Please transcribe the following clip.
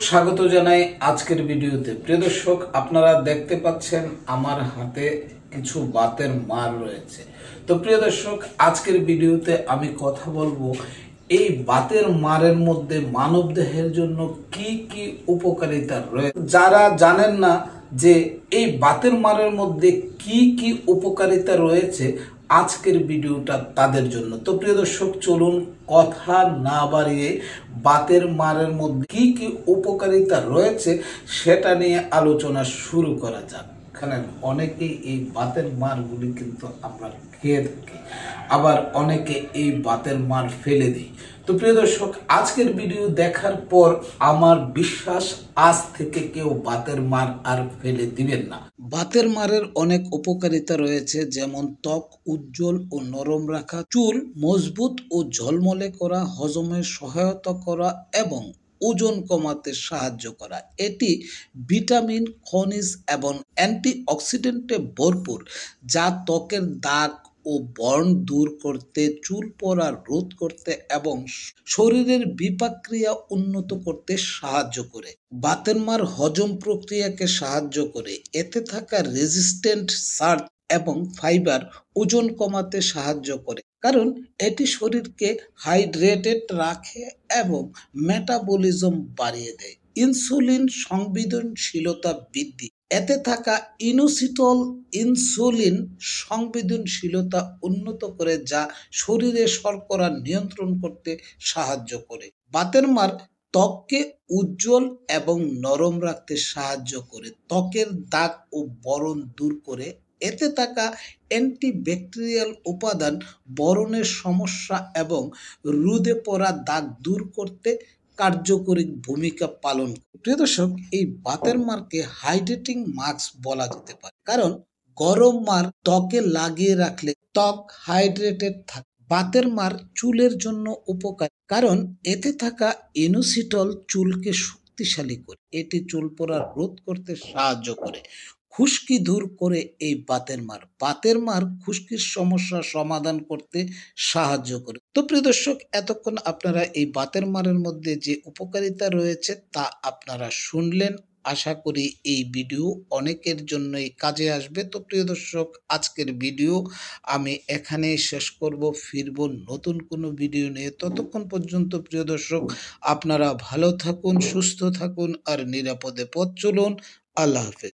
স্বাগত জানাই আজকের ভিডিওতে। প্রিয় দর্শক, আপনারা দেখতে পাচ্ছেন আমার হাতে কিছু বাতের মার রয়েছে। তো প্রিয় দর্শক, আজকের ভিডিওতে আমি কথা বলবো এই বাতের মারের মধ্যে মানব দেহের জন্য কি কি উপকারিতা রয়েছে। যারা জানেন না যে এই বাতের মারের মধ্যে কি কি উপকারিতা রয়েছে, আজকের ভিডিওটা তাদের জন্য। তো প্রিয় দর্শক, চলুন কথা না বাড়িয়ে বাতের মারের মধ্যে কি কি উপকারিতা রয়েছে সেটা নিয়ে আলোচনা শুরু করা যাক। এখানে অনেকেই এই বাতের মারগুলি কিন্তু আমরা খেয়ে থাকি, আবার অনেকে এই বাতের মার ফেলে দিই। তো প্রিয় দর্শক, আজকের ভিডিও দেখার পর আমার বিশ্বাস আজ থেকে কেউ বাতের মার আর ফেলে দিবেন না। বাতের মারের অনেক উপকারিতা রয়েছে, যেমন ত্বক উজ্জ্বল ও নরম রাখা, চুল মজবুত ও ঝলমলে করা, হজমে সহায়তা করা এবং ওজন কমাতে সাহায্য করা। এটি ভিটামিন, খনিজ এবং অ্যান্টিঅক্সিডেন্টে ভরপুর, যা ত্বকের দাগ ও বর্ণ দূর করতে, চুল পড়া রোধ করতে এবং শরীরের বিপাক ক্রিয়া উন্নত করতে সাহায্য করে। বাতের মার হজম প্রক্রিয়াকে সাহায্য করে। এতে থাকা রেজিস্ট্যান্ট সার্চ এবং ফাইবার ওজন কমাতে সাহায্য করে, কারণ এটি শরীরকে হাইড্রেটেড রাখে এবং মেটাবলিজম বাড়িয়ে দেয়। ইনসুলিন সংবেদনশীলতা বৃদ্ধি। এতে থাকা ইনোসিটল ইনসুলিন সংবেদনশীলতা উন্নত করে, যা শরীরে শর্করা নিয়ন্ত্রণ করতে সাহায্য করে। বাতের মার ত্বককে উজ্জ্বল এবং নরম রাখতে সাহায্য করে, ত্বকের দাগ ও বরণ দূর করে। এতে থাকা অ্যান্টিব্যাকটেরিয়াল উপাদান বরণের সমস্যা এবং রোদে পড়া দাগ দূর করতে কার্যকরী ভূমিকা পালন করে। প্রিয় দর্শক, এই বাতের মারকে হাইড্রেটিং মাস্ক বলা যেতে পারে, কারণ গরম মার ত্বকে লাগিয়ে রাখলে ত্বক হাইড্রেটেড থাকে। বাতের মার চুলের জন্য উপকার, কারণ এতে থাকা ইনোসিটল চুলকে শক্তিশালী করে। এটি চুল পড়া রোধ করতে সাহায্য করে। খুশকি দূর করে এই বাতের মার। বাতের মার খুশকির সমস্যা সমাধান করতে সাহায্য করে। তো প্রিয় দর্শক, এতক্ষণ আপনারা এই বাতের মারের মধ্যে যে উপকারিতা রয়েছে তা আপনারা শুনলেন। আশা করি এই ভিডিও অনেকের জন্যই কাজে আসবে। তো প্রিয় দর্শক, আজকের ভিডিও আমি এখানেই শেষ করব। ফিরব নতুন কোনো ভিডিও নিয়ে। ততক্ষণ পর্যন্ত প্রিয় দর্শক, আপনারা ভালো থাকুন, সুস্থ থাকুন আর নিরাপদে পথ চলুন। আল্লাহ হাফেজ।